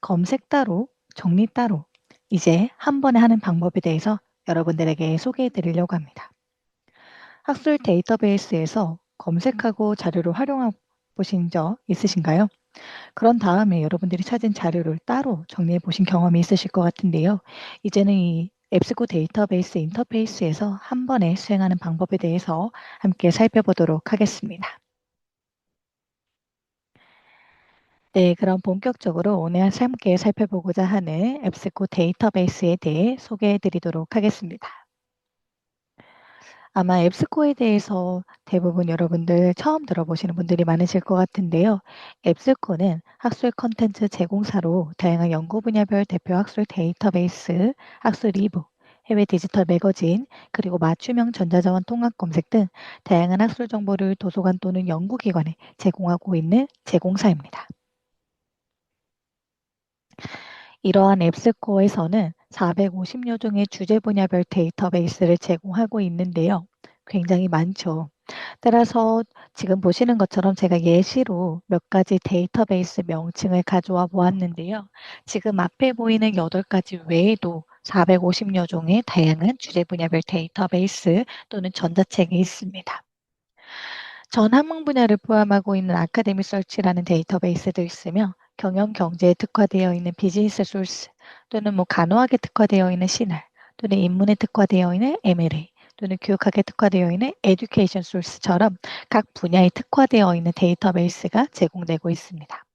검색 따로, 정리 따로, 이제 한 번에 하는 방법에 대해서 여러분들에게 소개해 드리려고 합니다. 학술 데이터베이스에서 검색하고 자료를 활용해 보신 적 있으신가요? 그런 다음에 여러분들이 찾은 자료를 따로 정리해 보신 경험이 있으실 것 같은데요. 이제는 이 앱스코 데이터베이스 인터페이스에서 한 번에 수행하는 방법에 대해서 함께 살펴보도록 하겠습니다. 네, 그럼 본격적으로 오늘 함께 살펴보고자 하는 앱스코 데이터베이스에 대해 소개해 드리도록 하겠습니다. 아마 앱스코에 대해서 대부분 여러분들 처음 들어보시는 분들이 많으실 것 같은데요. 앱스코는 학술 콘텐츠 제공사로 다양한 연구 분야별 대표 학술 데이터베이스, 학술 리뷰, 해외 디지털 매거진, 그리고 맞춤형 전자자원 통합 검색 등 다양한 학술 정보를 도서관 또는 연구기관에 제공하고 있는 제공사입니다. 이러한 앱스코어에서는 450여 종의 주제 분야별 데이터베이스를 제공하고 있는데요. 굉장히 많죠. 따라서 지금 보시는 것처럼 제가 예시로 몇 가지 데이터베이스 명칭을 가져와 보았는데요. 지금 앞에 보이는 8가지 외에도 450여 종의 다양한 주제 분야별 데이터베이스 또는 전자책이 있습니다. 전 학문 분야를 포함하고 있는 아카데미 서치라는 데이터베이스도 있으며 경영 경제에 특화되어 있는 비즈니스 소스 또는 간호학에 특화되어 있는 시날 또는 인문에 특화되어 있는 M&A 또는 교육학에 특화되어 있는 에듀케이션 소스처럼 각 분야에 특화되어 있는 데이터베이스가 제공되고 있습니다.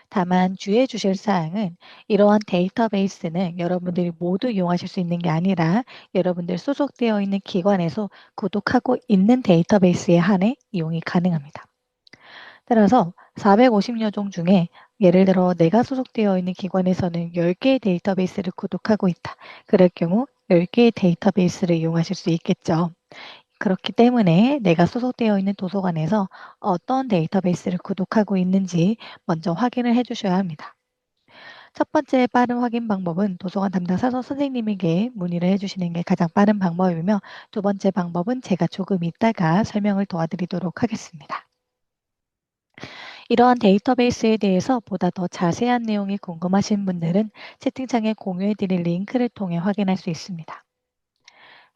다만 주의해 주실 사항은 이러한 데이터베이스는 여러분들이 모두 이용하실 수 있는 게 아니라 여러분들 소속되어 있는 기관에서 구독하고 있는 데이터베이스에 한해 이용이 가능합니다. 따라서 450여 종 중에 예를 들어 내가 소속되어 있는 기관에서는 10개의 데이터베이스를 구독하고 있다. 그럴 경우 10개의 데이터베이스를 이용하실 수 있겠죠. 그렇기 때문에 내가 소속되어 있는 도서관에서 어떤 데이터베이스를 구독하고 있는지 먼저 확인을 해 주셔야 합니다. 첫 번째 빠른 확인 방법은 도서관 담당 사서 선생님에게 문의를 해주시는 게 가장 빠른 방법이며 두 번째 방법은 제가 조금 이따가 설명을 도와드리도록 하겠습니다. 이러한 데이터베이스에 대해서 보다 더 자세한 내용이 궁금하신 분들은 채팅창에 공유해드릴 링크를 통해 확인할 수 있습니다.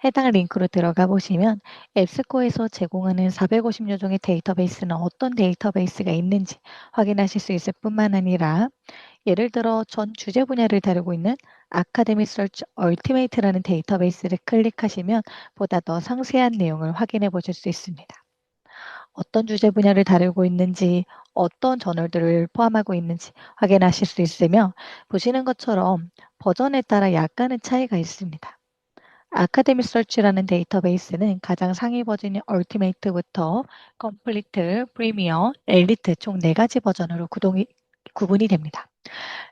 해당 링크로 들어가 보시면 앱스코에서 제공하는 450여 종의 데이터베이스는 어떤 데이터베이스가 있는지 확인하실 수 있을 뿐만 아니라 예를 들어 전 주제 분야를 다루고 있는 아카데미 서치 얼티메이트라는 데이터베이스를 클릭하시면 보다 더 상세한 내용을 확인해 보실 수 있습니다. 어떤 주제 분야를 다루고 있는지, 어떤 저널들을 포함하고 있는지 확인하실 수 있으며 보시는 것처럼 버전에 따라 약간의 차이가 있습니다. 아카데미 서치라는 데이터베이스는 가장 상위 버전인 얼티메이트부터 컴플리트, 프리미어, 엘리트 총 4가지 버전으로 구분이 됩니다.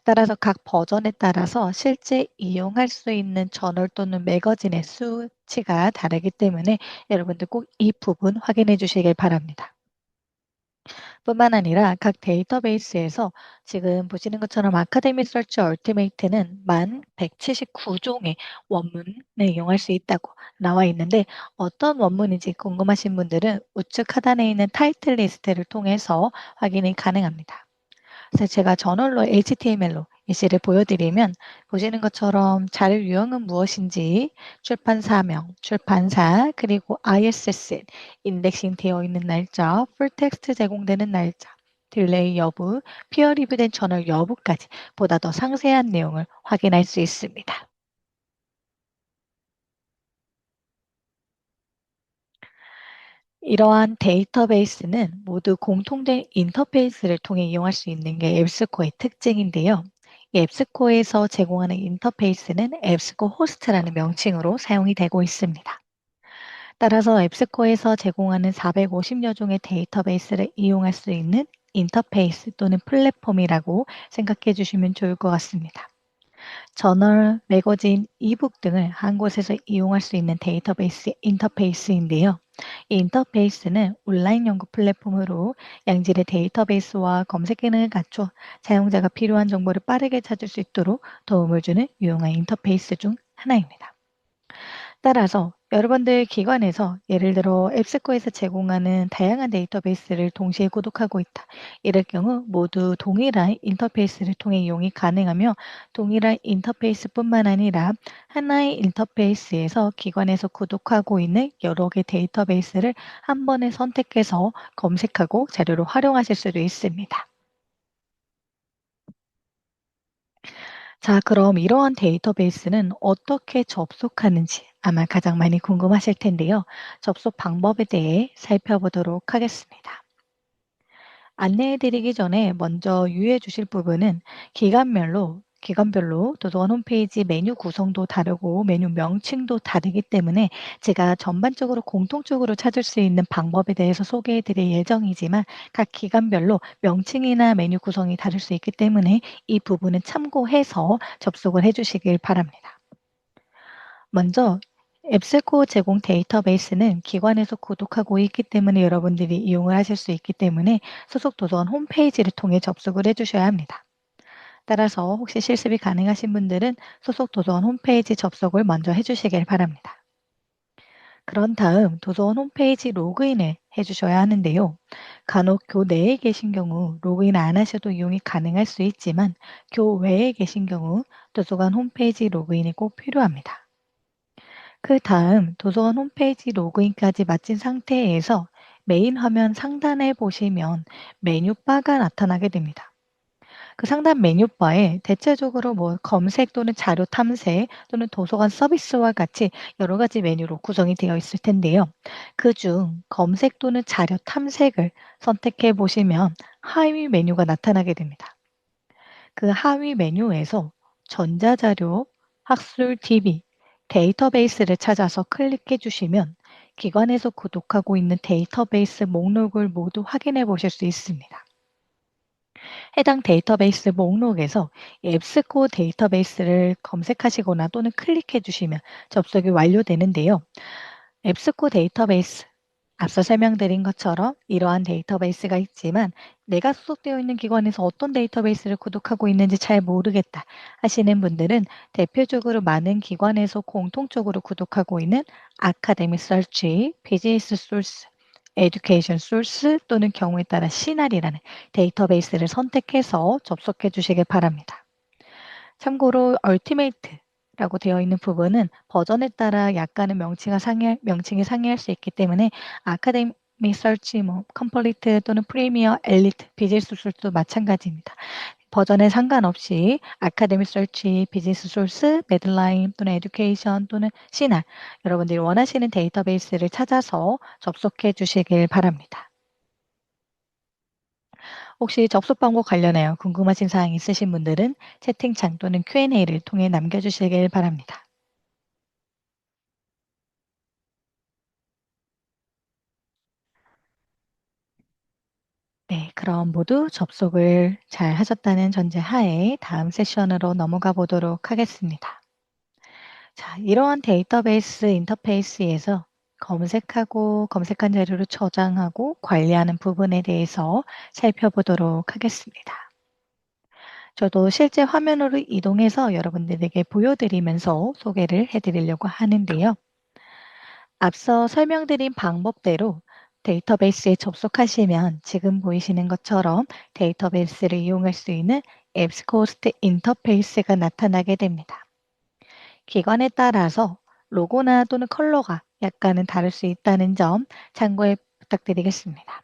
따라서 각 버전에 따라서 실제 이용할 수 있는 저널 또는 매거진의 수치가 다르기 때문에 여러분들 꼭 이 부분 확인해 주시길 바랍니다. 뿐만 아니라 각 데이터베이스에서 지금 보시는 것처럼 아카데미 서치 얼티메이트는 1,179종의 원문을 이용할 수 있다고 나와 있는데 어떤 원문인지 궁금하신 분들은 우측 하단에 있는 타이틀 리스트를 통해서 확인이 가능합니다. 그래서 제가 저널로 HTML로 예시를 보여드리면 보시는 것처럼 자료 유형은 무엇인지 출판사명, 출판사, 그리고 ISSN, 인덱싱 되어 있는 날짜, 풀텍스트 제공되는 날짜, 딜레이 여부, 피어 리뷰된 저널 여부까지 보다 더 상세한 내용을 확인할 수 있습니다. 이러한 데이터베이스는 모두 공통된 인터페이스를 통해 이용할 수 있는 게 앱스코어의 특징인데요. 이 앱스코어에서 제공하는 인터페이스는 앱스코어 호스트라는 명칭으로 사용이 되고 있습니다. 따라서 앱스코어에서 제공하는 450여 종의 데이터베이스를 이용할 수 있는 인터페이스 또는 플랫폼이라고 생각해 주시면 좋을 것 같습니다. 저널, 매거진, 이북 등을 한 곳에서 이용할 수 있는 데이터베이스 인터페이스인데요. 이 인터페이스는 온라인 연구 플랫폼으로 양질의 데이터베이스와 검색 기능을 갖춰 사용자가 필요한 정보를 빠르게 찾을 수 있도록 도움을 주는 유용한 인터페이스 중 하나입니다. 따라서 여러분들 기관에서 예를 들어 앱스코에서 제공하는 다양한 데이터베이스를 동시에 구독하고 있다. 이럴 경우 모두 동일한 인터페이스를 통해 이용이 가능하며 동일한 인터페이스뿐만 아니라 하나의 인터페이스에서 기관에서 구독하고 있는 여러 개 데이터베이스를 한 번에 선택해서 검색하고 자료로 활용하실 수도 있습니다. 자, 그럼 이러한 데이터베이스는 어떻게 접속하는지 아마 가장 많이 궁금하실 텐데요. 접속 방법에 대해 살펴보도록 하겠습니다. 안내해 드리기 전에 먼저 유의해 주실 부분은 기관별로 도서관 홈페이지 메뉴 구성도 다르고 메뉴 명칭도 다르기 때문에 제가 전반적으로 공통적으로 찾을 수 있는 방법에 대해서 소개해 드릴 예정이지만 각 기관별로 명칭이나 메뉴 구성이 다를 수 있기 때문에 이 부분은 참고해서 접속을 해 주시길 바랍니다. 먼저 앱스코 제공 데이터베이스는 기관에서 구독하고 있기 때문에 여러분들이 이용을 하실 수 있기 때문에 소속 도서관 홈페이지를 통해 접속을 해 주셔야 합니다. 따라서 혹시 실습이 가능하신 분들은 소속 도서관 홈페이지 접속을 먼저 해 주시길 바랍니다. 그런 다음 도서관 홈페이지 로그인을 해 주셔야 하는데요. 간혹 교내에 계신 경우 로그인 안 하셔도 이용이 가능할 수 있지만 교외에 계신 경우 도서관 홈페이지 로그인이 꼭 필요합니다. 그 다음 도서관 홈페이지 로그인까지 마친 상태에서 메인 화면 상단에 보시면 메뉴바가 나타나게 됩니다. 그 상단 메뉴바에 대체적으로 뭐 검색 또는 자료 탐색 또는 도서관 서비스와 같이 여러 가지 메뉴로 구성이 되어 있을 텐데요. 그중 검색 또는 자료 탐색을 선택해 보시면 하위 메뉴가 나타나게 됩니다. 그 하위 메뉴에서 전자자료, 학술 DB, 데이터베이스를 찾아서 클릭해 주시면 기관에서 구독하고 있는 데이터베이스 목록을 모두 확인해 보실 수 있습니다. 해당 데이터베이스 목록에서 앱스코 데이터베이스를 검색하시거나 또는 클릭해 주시면 접속이 완료되는데요. 앱스코 데이터베이스 앞서 설명드린 것처럼 이러한 데이터베이스가 있지만 내가 소속되어 있는 기관에서 어떤 데이터베이스를 구독하고 있는지 잘 모르겠다 하시는 분들은 대표적으로 많은 기관에서 공통적으로 구독하고 있는 아카데미 서치, 비즈니스 소스, 에듀케이션 소스 또는 경우에 따라 시나리라는 데이터베이스를 선택해서 접속해 주시길 바랍니다. 참고로 얼티메이트라고 되어 있는 부분은 버전에 따라 약간은 명칭이 상이할 수 있기 때문에 아카데미 서치, 뭐 컴플리트 또는 프리미어, 엘리트, 비즈니스 소스도 마찬가지입니다. 버전에 상관없이 아카데미 서치, 비즈니스 소스, 매들라인 또는 에듀케이션 또는 시날 여러분들이 원하시는 데이터베이스를 찾아서 접속해 주시길 바랍니다. 혹시 접속 방법 관련하여 궁금하신 사항 있으신 분들은 채팅창 또는 Q&A를 통해 남겨주시길 바랍니다. 네, 그럼 모두 접속을 잘 하셨다는 전제 하에 다음 세션으로 넘어가 보도록 하겠습니다. 자, 이러한 데이터베이스 인터페이스에서 검색하고 검색한 자료를 저장하고 관리하는 부분에 대해서 살펴보도록 하겠습니다. 저도 실제 화면으로 이동해서 여러분들에게 보여드리면서 소개를 해드리려고 하는데요. 앞서 설명드린 방법대로 데이터베이스에 접속하시면 지금 보이시는 것처럼 데이터베이스를 이용할 수 있는 앱스코스트 인터페이스가 나타나게 됩니다. 기관에 따라서 로고나 또는 컬러가 약간은 다를 수 있다는 점 참고해 부탁드리겠습니다.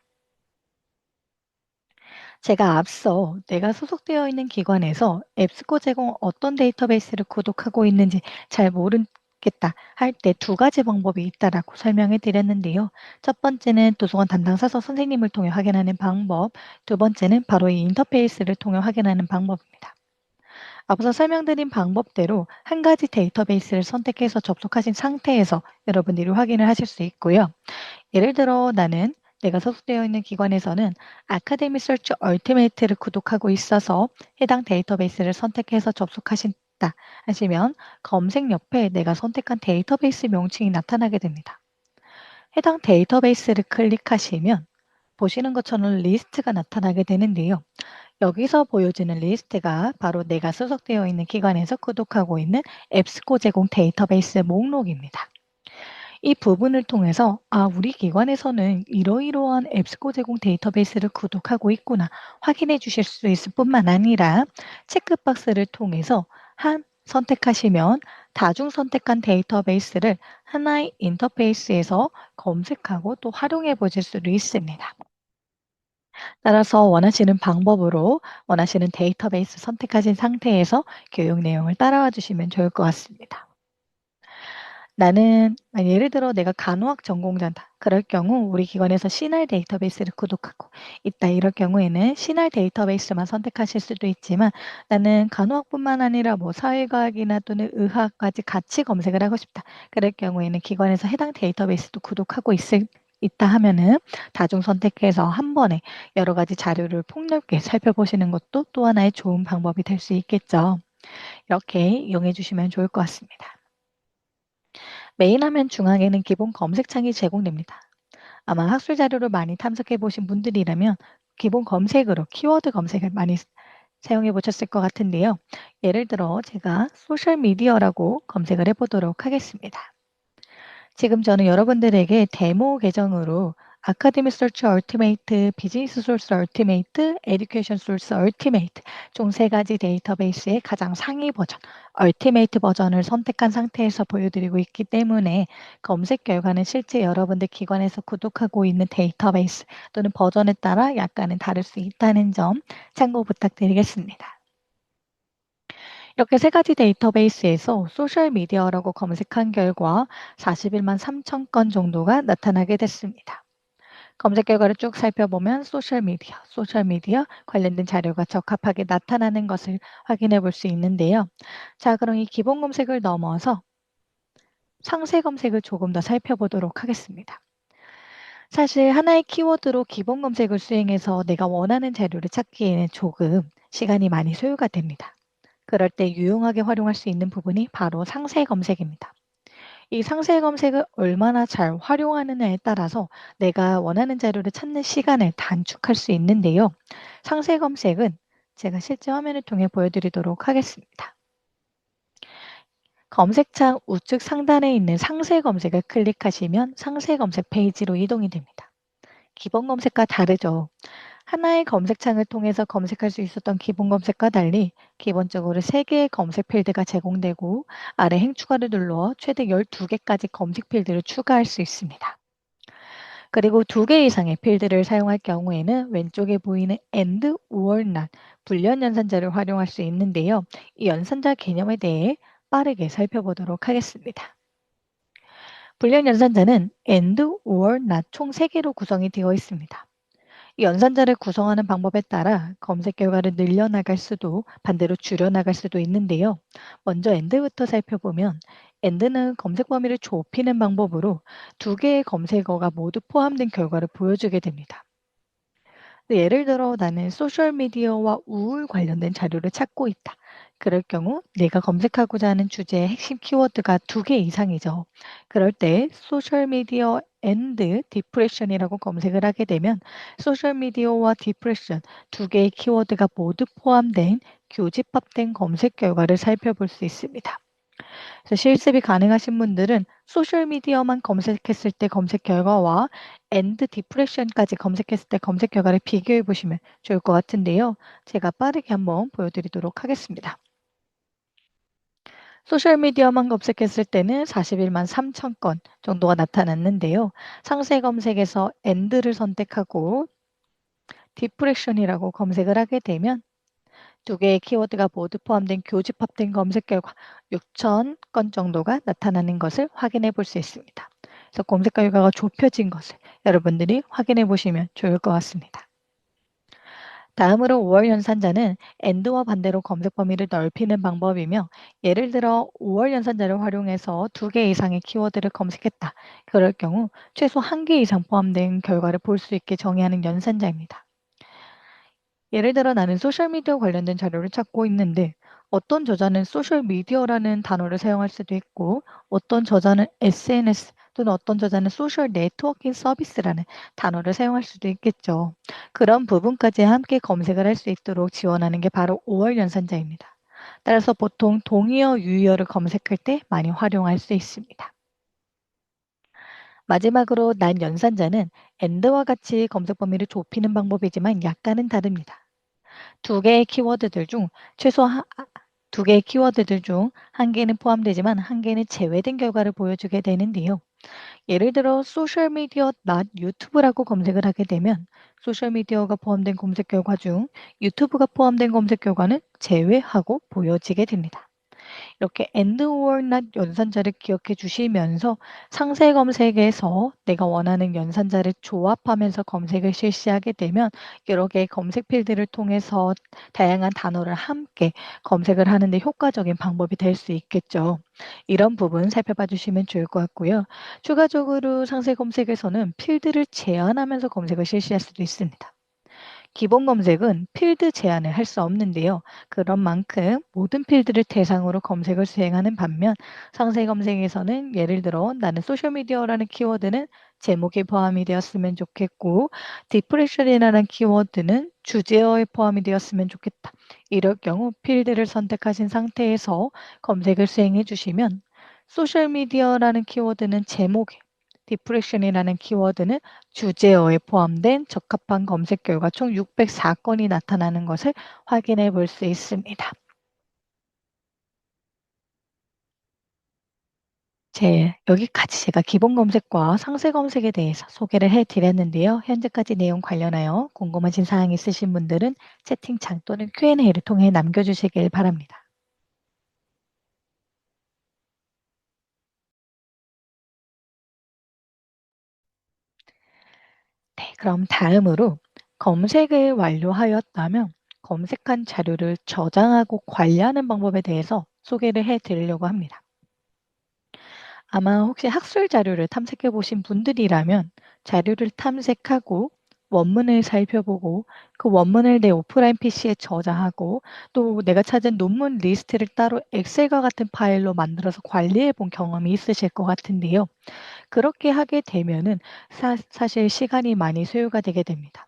제가 앞서 내가 소속되어 있는 기관에서 앱스코 제공 어떤 데이터베이스를 구독하고 있는지 잘 모르겠다 할 때 두 가지 방법이 있다라고 설명해 드렸는데요. 첫 번째는 도서관 담당 사서 선생님을 통해 확인하는 방법, 두 번째는 바로 이 인터페이스를 통해 확인하는 방법입니다. 앞서 설명드린 방법대로 한 가지 데이터베이스를 선택해서 접속하신 상태에서 여러분들이 확인을 하실 수 있고요. 예를 들어 나는 내가 소속되어 있는 기관에서는 아카데미 서치 얼티메이트를 구독하고 있어서 해당 데이터베이스를 선택해서 접속하신다 하시면 검색 옆에 내가 선택한 데이터베이스 명칭이 나타나게 됩니다. 해당 데이터베이스를 클릭하시면 보시는 것처럼 리스트가 나타나게 되는데요. 여기서 보여지는 리스트가 바로 내가 소속되어 있는 기관에서 구독하고 있는 앱스코 제공 데이터베이스 목록입니다. 이 부분을 통해서 우리 기관에서는 이러이러한 앱스코 제공 데이터베이스를 구독하고 있구나 확인해 주실 수 있을 뿐만 아니라 체크박스를 통해서 선택하시면 다중 선택한 데이터베이스를 하나의 인터페이스에서 검색하고 또 활용해 보실 수도 있습니다. 따라서 원하시는 방법으로 원하시는 데이터베이스 선택하신 상태에서 교육 내용을 따라와 주시면 좋을 것 같습니다. 나는 예를 들어 내가 간호학 전공자다. 그럴 경우 우리 기관에서 CNAR 데이터베이스를 구독하고 있다. 이럴 경우에는 CNAR 데이터베이스만 선택하실 수도 있지만 나는 간호학뿐만 아니라 뭐 사회과학이나 또는 의학까지 같이 검색을 하고 싶다. 그럴 경우에는 기관에서 해당 데이터베이스도 구독하고 있다 하면은 다중 선택해서 한 번에 여러 가지 자료를 폭넓게 살펴보시는 것도 또 하나의 좋은 방법이 될 수 있겠죠. 이렇게 이용해 주시면 좋을 것 같습니다. 메인 화면 중앙에는 기본 검색창이 제공됩니다. 아마 학술 자료를 많이 탐색해 보신 분들이라면 기본 검색으로 키워드 검색을 많이 사용해 보셨을 것 같은데요. 예를 들어 제가 소셜미디어라고 검색을 해 보도록 하겠습니다. 지금 저는 여러분들에게 데모 계정으로 아카데미 서치 얼티메이트, 비즈니스 소스 얼티메이트, 에듀케이션 소스 얼티메이트 총 세 가지 데이터베이스의 가장 상위 버전, 얼티메이트 버전을 선택한 상태에서 보여드리고 있기 때문에 검색 결과는 실제 여러분들 기관에서 구독하고 있는 데이터베이스 또는 버전에 따라 약간은 다를 수 있다는 점 참고 부탁드리겠습니다. 이렇게 세 가지 데이터베이스에서 소셜미디어라고 검색한 결과 41만 3천 건 정도가 나타나게 됐습니다. 검색 결과를 쭉 살펴보면 소셜미디어 관련된 자료가 적합하게 나타나는 것을 확인해 볼 수 있는데요. 자, 그럼 이 기본 검색을 넘어서 상세 검색을 조금 더 살펴보도록 하겠습니다. 사실 하나의 키워드로 기본 검색을 수행해서 내가 원하는 자료를 찾기에는 조금 시간이 많이 소요가 됩니다. 그럴 때 유용하게 활용할 수 있는 부분이 바로 상세 검색입니다. 이 상세 검색을 얼마나 잘 활용하느냐에 따라서 내가 원하는 자료를 찾는 시간을 단축할 수 있는데요. 상세 검색은 제가 실제 화면을 통해 보여드리도록 하겠습니다. 검색창 우측 상단에 있는 상세 검색을 클릭하시면 상세 검색 페이지로 이동이 됩니다. 기본 검색과 다르죠. 하나의 검색창을 통해서 검색할 수 있었던 기본 검색과 달리 기본적으로 3개의 검색 필드가 제공되고 아래 행 추가를 눌러 최대 12개까지 검색 필드를 추가할 수 있습니다. 그리고 2개 이상의 필드를 사용할 경우에는 왼쪽에 보이는 AND or not 불연 연산자를 활용할 수 있는데요. 이 연산자 개념에 대해 빠르게 살펴보도록 하겠습니다. 불연 연산자는 AND or not 총 3개로 구성이 되어 있습니다. 이 연산자를 구성하는 방법에 따라 검색 결과를 늘려나갈 수도 반대로 줄여나갈 수도 있는데요. 먼저 AND부터 살펴보면 AND는 검색 범위를 좁히는 방법으로 2개의 검색어가 모두 포함된 결과를 보여주게 됩니다. 예를 들어 나는 소셜미디어와 우울 관련된 자료를 찾고 있다. 그럴 경우 내가 검색하고자 하는 주제의 핵심 키워드가 2개 이상이죠. 그럴 때 소셜미디어 and 디프레션이라고 검색을 하게 되면 소셜미디어와 디프레션 2개의 키워드가 모두 포함된 교집합된 검색 결과를 살펴볼 수 있습니다. 그래서 실습이 가능하신 분들은 소셜미디어만 검색했을 때 검색 결과와 엔드 디프레션까지 검색했을 때 검색 결과를 비교해 보시면 좋을 것 같은데요. 제가 빠르게 한번 보여드리도록 하겠습니다. 소셜미디어만 검색했을 때는 41만 3천 건 정도가 나타났는데요. 상세 검색에서 엔드를 선택하고 디프레션이라고 검색을 하게 되면 2개의 키워드가 모두 포함된 교집합된 검색 결과 6천 건 정도가 나타나는 것을 확인해 볼 수 있습니다. 그래서 검색 결과가 좁혀진 것을 여러분들이 확인해 보시면 좋을 것 같습니다. 다음으로 5월 연산자는 AND와 반대로 검색 범위를 넓히는 방법이며 예를 들어 5월 연산자를 활용해서 2개 이상의 키워드를 검색했다. 그럴 경우 최소 1개 이상 포함된 결과를 볼 수 있게 정의하는 연산자입니다. 예를 들어 나는 소셜미디어 관련된 자료를 찾고 있는데 어떤 저자는 소셜미디어라는 단어를 사용할 수도 있고 어떤 저자는 SNS 또는 어떤 저자는 소셜 네트워킹 서비스라는 단어를 사용할 수도 있겠죠. 그런 부분까지 함께 검색을 할 수 있도록 지원하는 게 바로 5월 연산자입니다. 따라서 보통 동의어, 유의어를 검색할 때 많이 활용할 수 있습니다. 마지막으로 난 연산자는 AND와 같이 검색 범위를 좁히는 방법이지만 약간은 다릅니다. 두 개의 키워드들 중 최소 두 개의 키워드들 중 한 개는 포함되지만 한 개는 제외된 결과를 보여주게 되는데요. 예를 들어 소셜미디어 유튜브라고 검색을 하게 되면 소셜미디어가 포함된 검색 결과 중 유튜브가 포함된 검색 결과는 제외하고 보여지게 됩니다. 이렇게 and or not 연산자를 기억해 주시면서 상세 검색에서 내가 원하는 연산자를 조합하면서 검색을 실시하게 되면 여러 개의 검색 필드를 통해서 다양한 단어를 함께 검색을 하는 데 효과적인 방법이 될 수 있겠죠. 이런 부분 살펴봐 주시면 좋을 것 같고요. 추가적으로 상세 검색에서는 필드를 제한하면서 검색을 실시할 수도 있습니다. 기본 검색은 필드 제한을 할 수 없는데요. 그런 만큼 모든 필드를 대상으로 검색을 수행하는 반면 상세 검색에서는 예를 들어 나는 소셜미디어라는 키워드는 제목에 포함이 되었으면 좋겠고 디프레션이라는 키워드는 주제어에 포함이 되었으면 좋겠다. 이럴 경우 필드를 선택하신 상태에서 검색을 수행해 주시면 소셜미디어라는 키워드는 제목에 디프레션이라는 키워드는 주제어에 포함된 적합한 검색 결과 총 604건이 나타나는 것을 확인해 볼 수 있습니다. 여기까지 제가 기본 검색과 상세 검색에 대해서 소개를 해 드렸는데요. 현재까지 내용 관련하여 궁금하신 사항 있으신 분들은 채팅창 또는 Q&A를 통해 남겨주시길 바랍니다. 네, 그럼 다음으로 검색을 완료하였다면 검색한 자료를 저장하고 관리하는 방법에 대해서 소개를 해 드리려고 합니다. 아마 혹시 학술 자료를 탐색해 보신 분들이라면 자료를 탐색하고 원문을 살펴보고 그 원문을 내 오프라인 PC에 저장하고 또 내가 찾은 논문 리스트를 따로 엑셀과 같은 파일로 만들어서 관리해 본 경험이 있으실 것 같은데요. 그렇게 하게 되면은 사실 시간이 많이 소요가 되게 됩니다.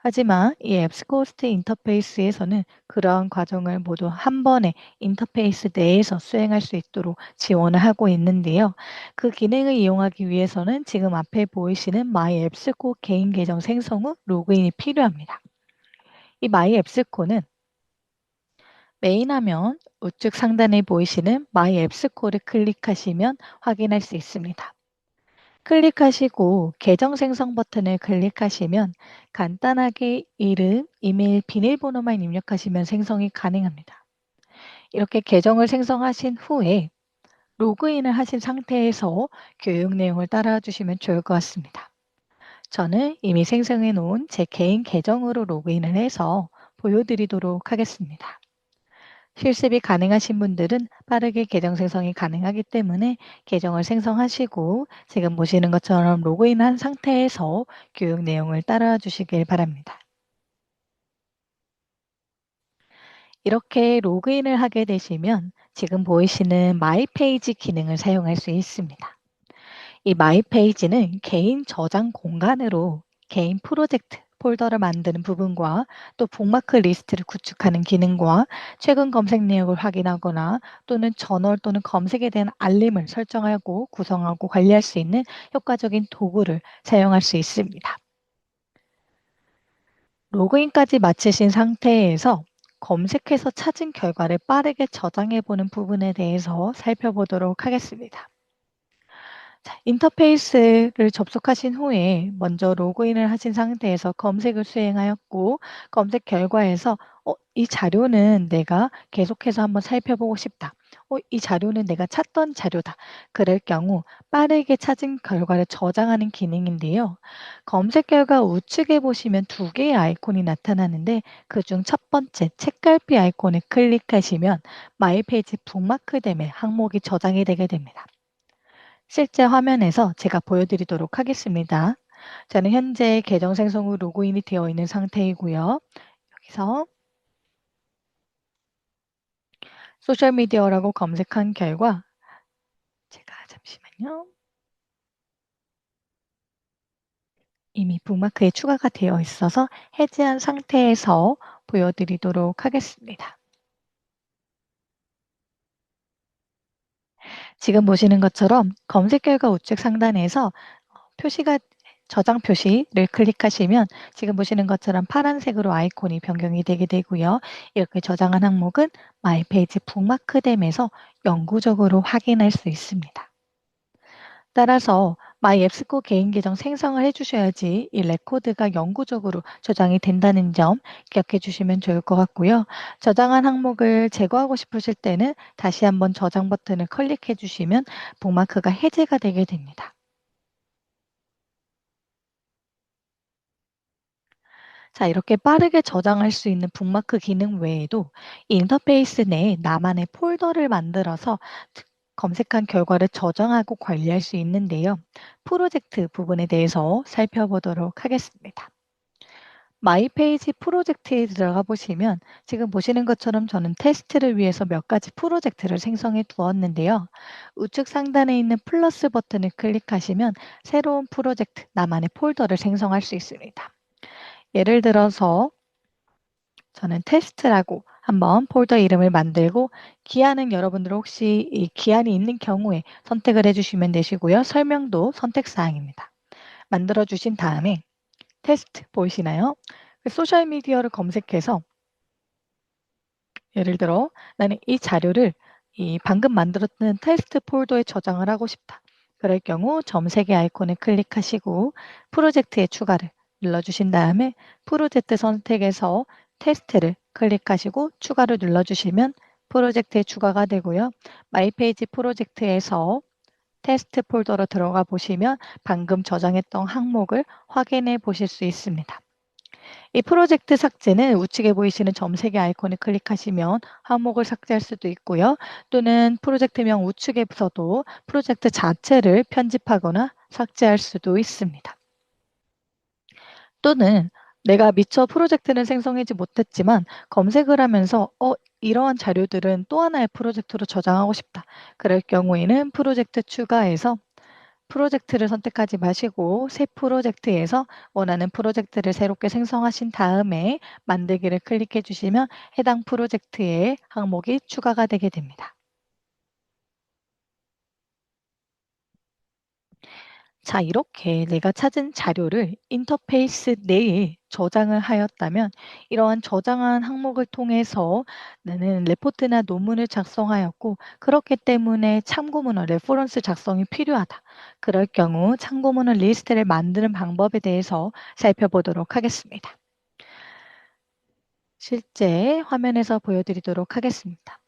하지만 이 앱스코스트 인터페이스에서는 그러한 과정을 모두 한 번에 인터페이스 내에서 수행할 수 있도록 지원을 하고 있는데요. 그 기능을 이용하기 위해서는 지금 앞에 보이시는 마이 앱스코 개인 계정 생성 후 로그인이 필요합니다. 이 마이 앱스코는 메인 화면 우측 상단에 보이시는 마이 앱스코를 클릭하시면 확인할 수 있습니다. 클릭하시고 계정 생성 버튼을 클릭하시면 간단하게 이름, 이메일, 비밀번호만 입력하시면 생성이 가능합니다. 이렇게 계정을 생성하신 후에 로그인을 하신 상태에서 교육 내용을 따라와 주시면 좋을 것 같습니다. 저는 이미 생성해 놓은 제 개인 계정으로 로그인을 해서 보여드리도록 하겠습니다. 실습이 가능하신 분들은 빠르게 계정 생성이 가능하기 때문에 계정을 생성하시고 지금 보시는 것처럼 로그인한 상태에서 교육 내용을 따라와 주시길 바랍니다. 이렇게 로그인을 하게 되시면 지금 보이시는 마이 페이지 기능을 사용할 수 있습니다. 이 마이 페이지는 개인 저장 공간으로 개인 프로젝트 폴더를 만드는 부분과 또 북마크 리스트를 구축하는 기능과 최근 검색 내역을 확인하거나 또는 저널 또는 검색에 대한 알림을 설정하고 구성하고 관리할 수 있는 효과적인 도구를 사용할 수 있습니다. 로그인까지 마치신 상태에서 검색해서 찾은 결과를 빠르게 저장해 보는 부분에 대해서 살펴보도록 하겠습니다. 자, 인터페이스를 접속하신 후에 먼저 로그인을 하신 상태에서 검색을 수행하였고 검색 결과에서 이 자료는 내가 계속해서 한번 살펴보고 싶다. 이 자료는 내가 찾던 자료다. 그럴 경우 빠르게 찾은 결과를 저장하는 기능인데요. 검색 결과 우측에 보시면 두 개의 아이콘이 나타나는데 그중 첫 번째 책갈피 아이콘을 클릭하시면 마이 페이지 북마크됨의 항목이 저장이 되게 됩니다. 실제 화면에서 제가 보여드리도록 하겠습니다. 저는 현재 계정 생성 후 로그인이 되어 있는 상태이고요. 여기서 소셜미디어라고 검색한 결과 제가 잠시만요. 이미 북마크에 추가가 되어 있어서 해제한 상태에서 보여드리도록 하겠습니다. 지금 보시는 것처럼 검색 결과 우측 상단에서 표시가 저장 표시를 클릭하시면 지금 보시는 것처럼 파란색으로 아이콘이 변경이 되게 되고요. 이렇게 저장한 항목은 마이 페이지 북마크됨에서 영구적으로 확인할 수 있습니다. 따라서 마이 앱스코 개인 계정 생성을 해주셔야지 이 레코드가 영구적으로 저장이 된다는 점 기억해 주시면 좋을 것 같고요. 저장한 항목을 제거하고 싶으실 때는 다시 한번 저장 버튼을 클릭해 주시면 북마크가 해제가 되게 됩니다. 자, 이렇게 빠르게 저장할 수 있는 북마크 기능 외에도 이 인터페이스 내에 나만의 폴더를 만들어서 검색한 결과를 저장하고 관리할 수 있는데요. 프로젝트 부분에 대해서 살펴보도록 하겠습니다. 마이 페이지 프로젝트에 들어가 보시면 지금 보시는 것처럼 저는 테스트를 위해서 몇 가지 프로젝트를 생성해 두었는데요. 우측 상단에 있는 플러스 버튼을 클릭하시면 새로운 프로젝트, 나만의 폴더를 생성할 수 있습니다. 예를 들어서 저는 테스트라고 한번 폴더 이름을 만들고 기한은 여러분들 혹시 이 기한이 있는 경우에 선택을 해주시면 되시고요. 설명도 선택 사항입니다. 만들어 주신 다음에 테스트 보이시나요? 그 소셜미디어를 검색해서 예를 들어 나는 이 자료를 이 방금 만들었던 테스트 폴더에 저장을 하고 싶다. 그럴 경우 점 3개 아이콘을 클릭하시고 프로젝트에 추가를 눌러주신 다음에 프로젝트 선택에서 테스트를 클릭하시고 추가를 눌러주시면 프로젝트에 추가가 되고요. 마이페이지 프로젝트에서 테스트 폴더로 들어가 보시면 방금 저장했던 항목을 확인해 보실 수 있습니다. 이 프로젝트 삭제는 우측에 보이시는 점 3개 아이콘을 클릭하시면 항목을 삭제할 수도 있고요. 또는 프로젝트명 우측에서도 프로젝트 자체를 편집하거나 삭제할 수도 있습니다. 또는 내가 미처 프로젝트는 생성하지 못했지만 검색을 하면서 이러한 자료들은 또 하나의 프로젝트로 저장하고 싶다. 그럴 경우에는 프로젝트 추가해서 프로젝트를 선택하지 마시고 새 프로젝트에서 원하는 프로젝트를 새롭게 생성하신 다음에 만들기를 클릭해 주시면 해당 프로젝트에 항목이 추가가 되게 됩니다. 자, 이렇게 내가 찾은 자료를 인터페이스 내에 저장을 하였다면 이러한 저장한 항목을 통해서 나는 레포트나 논문을 작성하였고 그렇기 때문에 참고문헌, 레퍼런스 작성이 필요하다. 그럴 경우 참고문헌 리스트를 만드는 방법에 대해서 살펴보도록 하겠습니다. 실제 화면에서 보여드리도록 하겠습니다.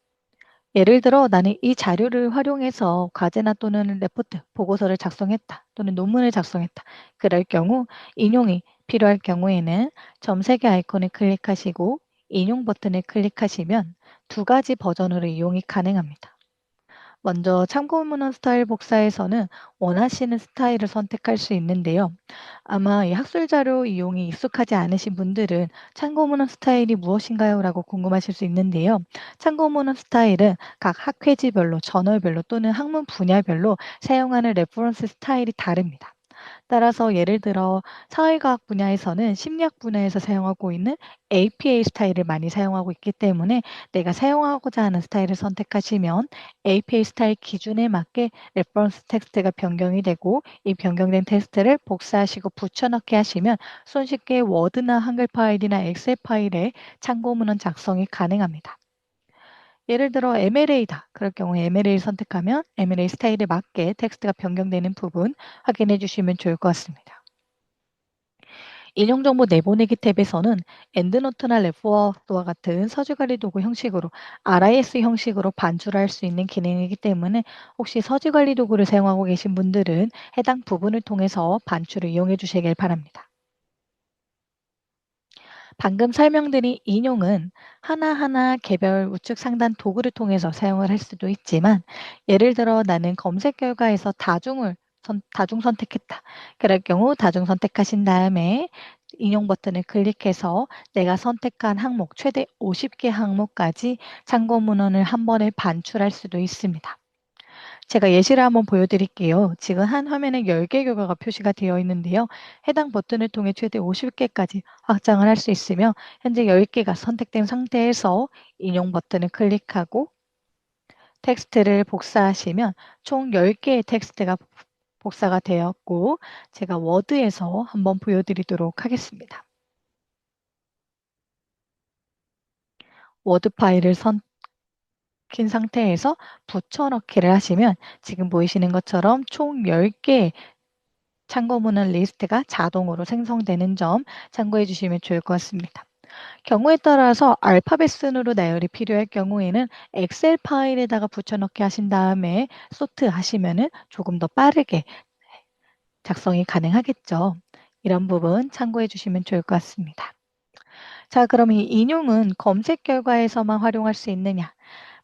예를 들어 나는 이 자료를 활용해서 과제나 또는 레포트, 보고서를 작성했다. 또는 논문을 작성했다. 그럴 경우 인용이 필요할 경우에는 점 3개 아이콘을 클릭하시고 인용 버튼을 클릭하시면 두 가지 버전으로 이용이 가능합니다. 먼저 참고문헌 스타일 복사에서는 원하시는 스타일을 선택할 수 있는데요. 아마 이 학술 자료 이용이 익숙하지 않으신 분들은 참고문헌 스타일이 무엇인가요? 라고 궁금하실 수 있는데요. 참고문헌 스타일은 각 학회지별로, 저널별로 또는 학문 분야별로 사용하는 레퍼런스 스타일이 다릅니다. 따라서 예를 들어 사회과학 분야에서는 심리학 분야에서 사용하고 있는 APA 스타일을 많이 사용하고 있기 때문에 내가 사용하고자 하는 스타일을 선택하시면 APA 스타일 기준에 맞게 레퍼런스 텍스트가 변경이 되고 이 변경된 텍스트를 복사하시고 붙여넣기 하시면 손쉽게 워드나 한글 파일이나 엑셀 파일에 참고문헌 작성이 가능합니다. 예를 들어 MLA다. 그럴 경우에 MLA 선택하면 MLA 스타일에 맞게 텍스트가 변경되는 부분 확인해 주시면 좋을 것 같습니다. 인용 정보 내보내기 탭에서는 엔드노트나 랩워드와 같은 서술관리 도구 형식으로 RIS 형식으로 반출할 수 있는 기능이기 때문에 혹시 서술관리 도구를 사용하고 계신 분들은 해당 부분을 통해서 반출을 이용해 주시길 바랍니다. 방금 설명드린 인용은 하나하나 개별 우측 상단 도구를 통해서 사용을 할 수도 있지만 예를 들어 나는 검색 결과에서 다중 선택했다. 그럴 경우 다중 선택하신 다음에 인용 버튼을 클릭해서 내가 선택한 항목 최대 50개 항목까지 참고 문헌을 한 번에 반출할 수도 있습니다. 제가 예시를 한번 보여드릴게요. 지금 한 화면에 10개 결과가 표시가 되어 있는데요. 해당 버튼을 통해 최대 50개까지 확장을 할 수 있으며 현재 10개가 선택된 상태에서 인용 버튼을 클릭하고 텍스트를 복사하시면 총 10개의 텍스트가 복사가 되었고 제가 워드에서 한번 보여드리도록 하겠습니다. 워드 파일을 킨 상태에서 붙여넣기를 하시면 지금 보이시는 것처럼 총 10개의 참고문헌 리스트가 자동으로 생성되는 점 참고해 주시면 좋을 것 같습니다. 경우에 따라서 알파벳 순으로 나열이 필요할 경우에는 엑셀 파일에다가 붙여넣기 하신 다음에 소트 하시면은 조금 더 빠르게 작성이 가능하겠죠. 이런 부분 참고해 주시면 좋을 것 같습니다. 자, 그럼 이 인용은 검색 결과에서만 활용할 수 있느냐?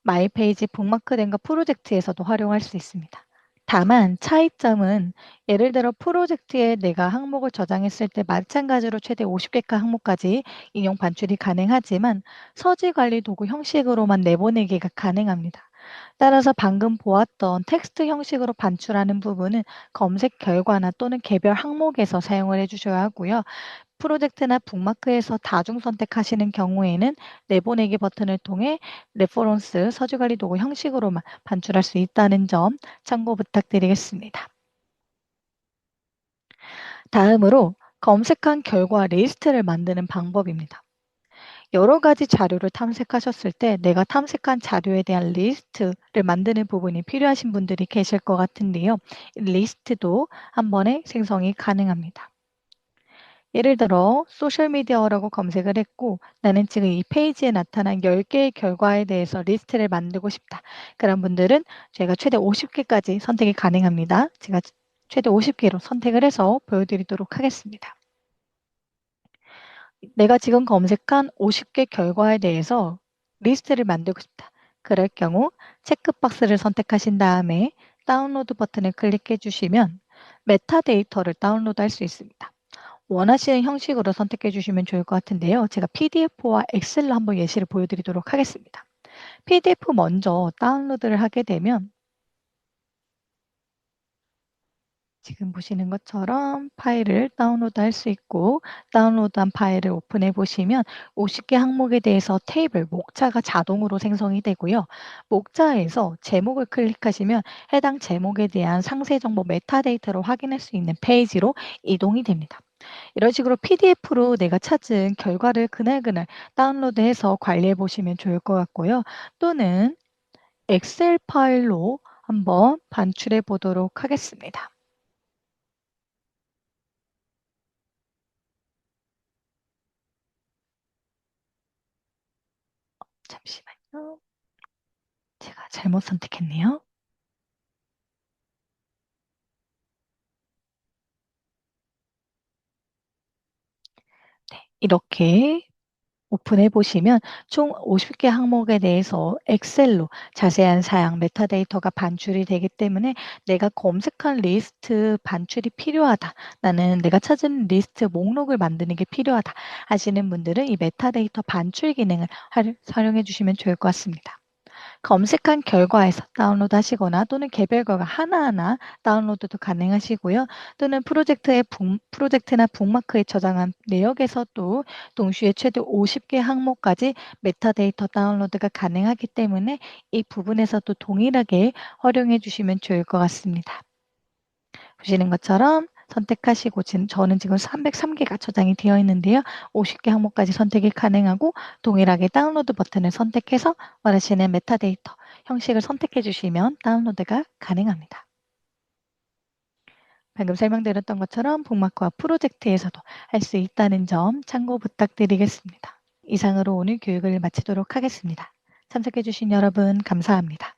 마이페이지 북마크된 거 프로젝트에서도 활용할 수 있습니다. 다만 차이점은 예를 들어 프로젝트에 내가 항목을 저장했을 때 마찬가지로 최대 50개가 항목까지 인용 반출이 가능하지만 서지 관리 도구 형식으로만 내보내기가 가능합니다. 따라서 방금 보았던 텍스트 형식으로 반출하는 부분은 검색 결과나 또는 개별 항목에서 사용을 해주셔야 하고요. 프로젝트나 북마크에서 다중 선택하시는 경우에는 내보내기 버튼을 통해 레퍼런스 서술관리 도구 형식으로만 반출할 수 있다는 점 참고 부탁드리겠습니다. 다음으로 검색한 결과 리스트를 만드는 방법입니다. 여러 가지 자료를 탐색하셨을 때 내가 탐색한 자료에 대한 리스트를 만드는 부분이 필요하신 분들이 계실 것 같은데요. 리스트도 한 번에 생성이 가능합니다. 예를 들어 소셜미디어라고 검색을 했고 나는 지금 이 페이지에 나타난 10개의 결과에 대해서 리스트를 만들고 싶다. 그런 분들은 제가 최대 50개까지 선택이 가능합니다. 제가 최대 50개로 선택을 해서 보여드리도록 하겠습니다. 내가 지금 검색한 50개 결과에 대해서 리스트를 만들고 싶다. 그럴 경우 체크박스를 선택하신 다음에 다운로드 버튼을 클릭해 주시면 메타데이터를 다운로드 할 수 있습니다. 원하시는 형식으로 선택해 주시면 좋을 것 같은데요. 제가 PDF와 엑셀로 한번 예시를 보여드리도록 하겠습니다. PDF 먼저 다운로드를 하게 되면 지금 보시는 것처럼 파일을 다운로드 할 수 있고 다운로드한 파일을 오픈해 보시면 50개 항목에 대해서 테이블, 목차가 자동으로 생성이 되고요. 목차에서 제목을 클릭하시면 해당 제목에 대한 상세 정보 메타데이터를 확인할 수 있는 페이지로 이동이 됩니다. 이런 식으로 PDF로 내가 찾은 결과를 그날그날 다운로드해서 관리해 보시면 좋을 것 같고요. 또는 엑셀 파일로 한번 반출해 보도록 하겠습니다. 잠시만요. 제가 잘못 선택했네요. 네, 이렇게 오픈해 보시면 총 50개 항목에 대해서 엑셀로 자세한 사양, 메타데이터가 반출이 되기 때문에 내가 검색한 리스트 반출이 필요하다. 나는 내가 찾은 리스트 목록을 만드는 게 필요하다 하시는 분들은 이 메타데이터 반출 기능을 활용해 주시면 좋을 것 같습니다. 검색한 결과에서 다운로드 하시거나 또는 개별 결과 하나하나 다운로드도 가능하시고요. 또는 프로젝트나 북마크에 저장한 내역에서도 동시에 최대 50개 항목까지 메타데이터 다운로드가 가능하기 때문에 이 부분에서도 동일하게 활용해 주시면 좋을 것 같습니다. 보시는 것처럼 선택하시고 저는 지금 303개가 저장이 되어 있는데요. 50개 항목까지 선택이 가능하고 동일하게 다운로드 버튼을 선택해서 원하시는 메타데이터 형식을 선택해 주시면 다운로드가 가능합니다. 방금 설명드렸던 것처럼 북마크와 프로젝트에서도 할 수 있다는 점 참고 부탁드리겠습니다. 이상으로 오늘 교육을 마치도록 하겠습니다. 참석해 주신 여러분 감사합니다.